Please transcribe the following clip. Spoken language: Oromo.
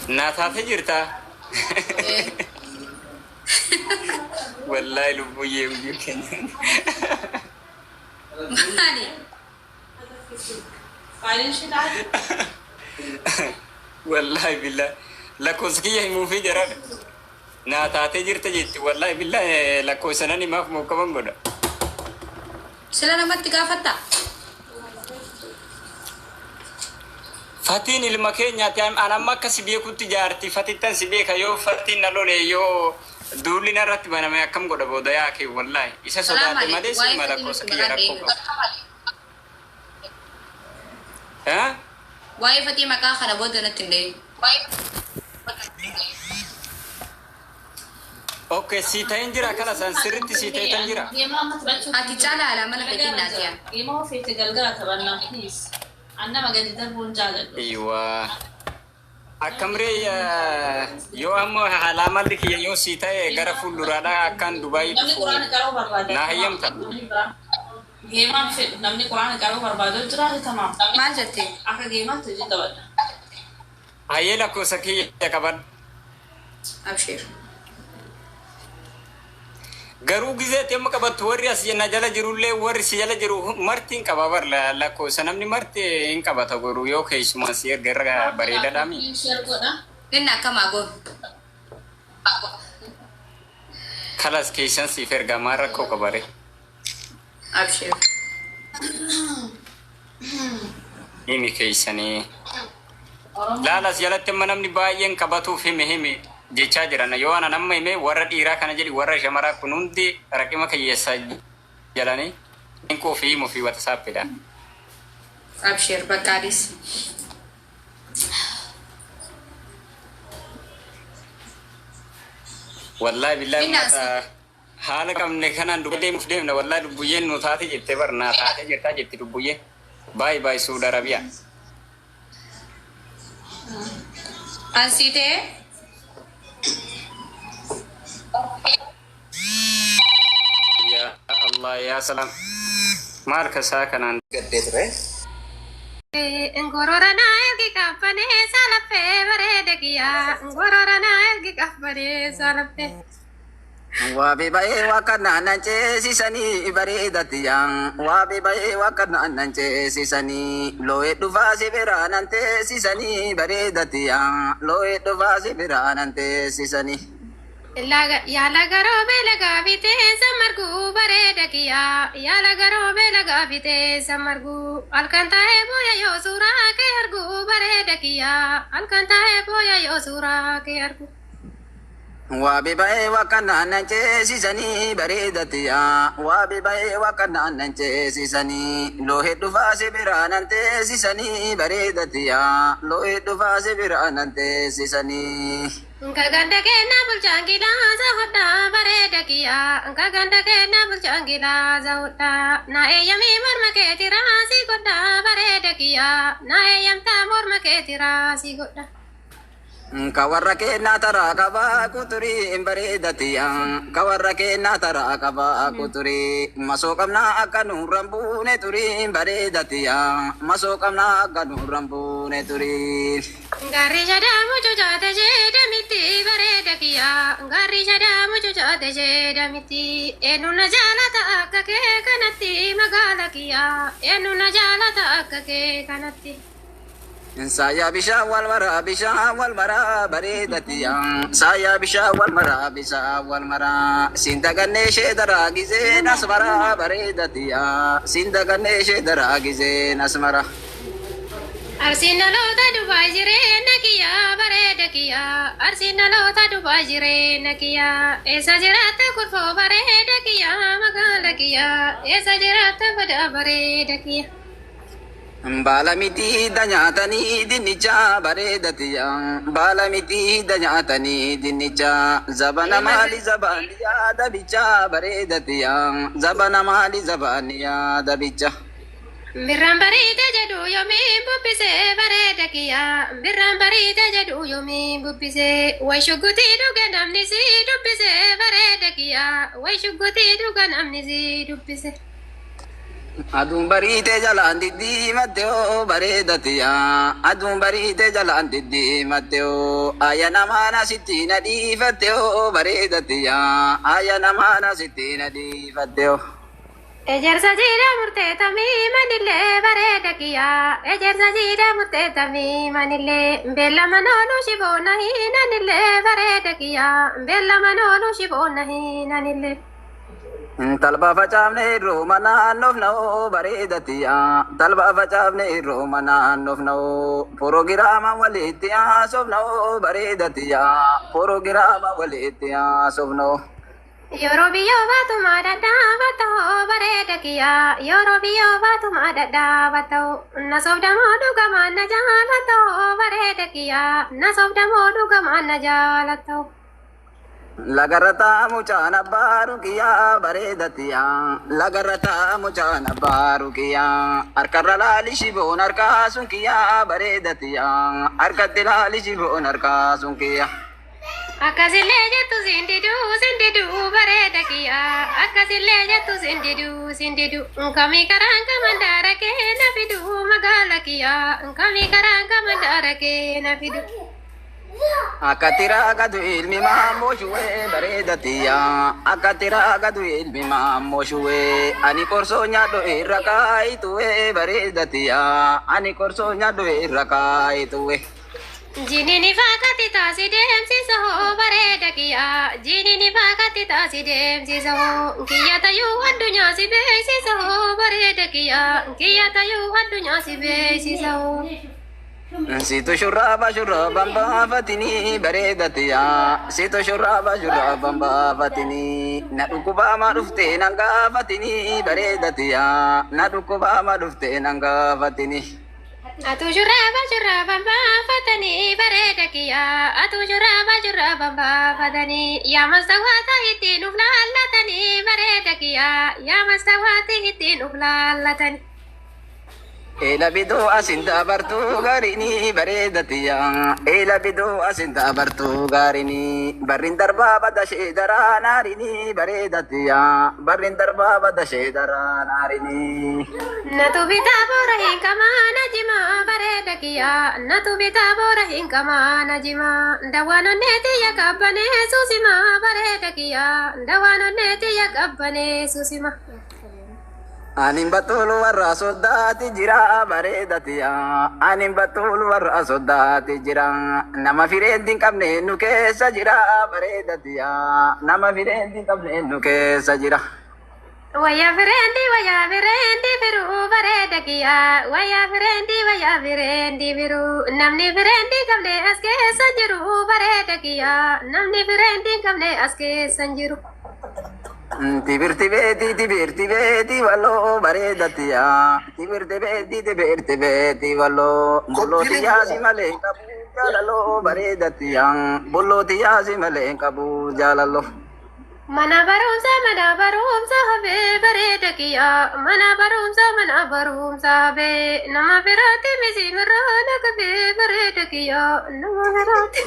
ناتا تجرتا والله لبوي يمكن ماني والله بالله لكوسكي مو في جرا ناتا تجرتا جيت والله بالله لكوسناني ما مو كمان غدا سلام ما تكافتا فاتين المكان ياتيام أنا ما كسبيه كنت جارتي فاتيتن سبيه كيو فاتين نلولي يو دولنا رتبنا ما كم غدا بودايا كي والله إيش سودات ما دي سما لكوسكي يراكو ها واي فتي مكا خنا بودنا تندي اوكي سيتين جرا كلا سنسرتي سيتين جرا اتي تعالى على ملك الناتيا يما في تقلقلة تبنا بليز أنا ما قد تدربون جالد ايوه أكمري يو أمو حلاما لك يو سيتين غرا فلورادا كان دبي نمني قرآن كارو بربادة ناهيم تا جيمان في نمني قرآن كارو بربادة جرا تمام ما جتي أكا جيمان تجي تبنا هاي لكوسكي يا كبر ابشر garuu gizeeti amma qabattu warri as jenna jala jirullee warri si jala jiru marti hin qaba bar lakkoofsa namni marti hin qabata garuu yoo keessumaa si erga bareedaadhaami. لنا كما قول Kalas keessan siif erga maan rakkoo qabare. ابشر Himi keessanii. Laalas jalatti amma namni baay'een qabatuuf hime. Jechaa jiran yoo ana nama hime warra dhiiraa kana jedhi warra shamaraa kun hundi rakkima kiyyeessaa jalanii inkoo fi himu fi WhatsAppidha. ابشر بقاديس Wallahi billahi mata haala qabne kanaan deemuuf deemna wallahi dubbuyyeen nu taate jettee barnaa taate jettaa jetti dubbuyyeen baay'ee Saudi Arabia. انسيتي Ya Allah ya salam. Maal kasaa kanaan gaddee ture. Ngororana ergi kafane salafe barede kiya ngororana ergi kafane salafe Wabi bae wakana nanche sisani baredatiyan wabi bae wakana nanche sisani loe duva sibira nante sisani baredatiyan loe duva sibira nante sisani laga ya lagaro be laga vite samargu barede kiya ya lagaro be laga vite samargu alkanta he boya yo sura ke argu barede kiya alkanta he boya yo sura ke argu Wabi bae wakana nanche sisani baredatiyan wabi bae wakana nanche sisani loe duva sibira nante sisani baredatiyan loe duva sibira nante sisani Ngaganda ke na bulchangila zahuda barede kiya ngaganda ke na bulchangila zahuda na eyami morma ke tirasi goda barede kiya na eyamta morma ke tirasi goda Kawarra ke natara kaba kuturi baredatiyan kawarra ke natara kaba kuturi masokamna akanu rambune turi baredatiyan masokamna akanu rambune turi Ngari jada mujo jada jeda miti barede kiya ngari jada mujo jada jeda miti enuna jalata akake kanati magala kiya enuna jalata akake kanati Saya bisa wal mara baredatiyan saya bisa wal mara sindaganne shedara gize nasmara baredatiyan sindaganne shedara gize nasmara Arsina lota Dubai jire nakiya barede kiya Arsina lota Dubai jire nakiya esa jirata kurfo barede kiya magala kiya esa jirata pada barede kiya Balamiti danyatani dinicha baredatiyan balamiti danyatani dinicha zabana mali zabaniya dabicha baredatiyan zabana mali zabaniya dabicha Birran baride jadu yomi bubbise barede kiya Birran baride jadu yomi bubbise Way shuguti duga namni si dubbise barede kiya Way shuguti duga namni si dubbise Aduun bariitee jalaan diddiimatte oo bareedati yaa. Aduun bariitee jalaan diddiimatte oo ayya namaan asitti na dhiifatte oo bareedati yaa. Ayya namaan asitti na dhiifatte oo. Ejersa jira murtee tamii manillee bareeda kiyyaa. Ejersa jira murtee tamii manillee beella manoolu shiboona hiinanillee bareeda kiyyaa. Beella manoolu shiboona hiinanillee. Talba facaafne irrooma naannoof na'oo bareedati yaa. Talba facaafne irrooma naannoof na'oo porogiraama walitti haasoof na'oo bareedati yaa. Porogiraama walitti haasoof na'oo. Yeroo biyyoo baatuma dadhaabata hoo bareeda kiyyaa. Yeroo biyyoo baatuma dadhaabata hoo na sobdamoo dhugamaan na jaalata hoo bareeda kiyyaa. Na sobdamoo dhugamaan na jaalata hoo. Lagarata mucaan abbaaru kiyyaa bareedati yaa. Lagarata mucaan abbaaru kiyyaa. Harkarra laali shiboon harkaasun kiyyaa bareedati yaa. Harkatti laali shiboon harkaasun kiyyaa. Akkasillee jettu sindiduu bareeda kiyyaa. Akkasillee jettu sindiduu nkamii karaan kamandaara kee na fiduu magaala kiyyaa. Nkamii karaan kamandaara kee na fiduu. Akka tiraa gadu ilmi maammoo shuwee bareedati yaa. Akka tiraa gadu ilmi maammoo shuwee. Ani qorsoo nyaadho irra kaayituwee bareedati yaa. Ani qorsoo nyaadho irra kaayituwee. Jinini fakkaatti taasii deemsisa hoo bareeda kiyyaa. Jinini fakkaatti taasii deemsisa hoo. Kiyya tayyuu addunyaa si beeksisa hoo bareeda kiyyaa. Kiyya tayyuu addunyaa si beeksisa hoo. Situ shurraaba baafatini bareedati yaa. Situ shurraaba baafatini. Na dhukkubaama dhuftee nan gaafatini bareedati yaa. Na dhukkubaama dhuftee nan gaafatini. Atu shurraaba baafatanii bareeda kiyyaa. Atu shurraaba baafatanii. Yaa mastawaata ittiin uf laallatanii bareeda kiyyaa. Yaa mastawaata ittiin uf laallatanii. Ela bidoo asin dabartuu gaarini bareedati yaa. Ela bidoo asin dabartuu gaarini. Barrin darbaa badashee daraa naarini bareedati yaa. Barrin darbaa badashee daraa naarini. Natu bitaa boora hin kamaana jimaa bareeda kiyyaa. Natu bitaa boora hin kamaana jimaa. Dawaan onneetiyya qabbanee suusimaa bareeda kiyyaa. Dawaan onneetiyya qabbanee suusimaa. Anin batulu warra sodaati jira bareedati yaa. Anin batulu warra sodaati jira. Nama fireendi qabne nu keessa jira bareedati yaa. Nama fireendi qabne nu keessa jira. Waya firendi biru bareeda kiyyaa. Waya firendi biru. Namni firendi qabne as keessa jiru bareeda kiyyaa. Namni firendi qabne as keessa jiru. Tibirti beeti waloo bareedati yaa. Tibirti beeti waloo. Bullooti yaasi malee qabu jaalaloo bareedati yaa. Bullooti yaasi malee qabu jaalaloo. Mana barumsa habee bareeda kiyyaa. Mana barumsa habee. Nama biraatti misi mirraa naqabee bareeda kiyyaa. Nama biraatti.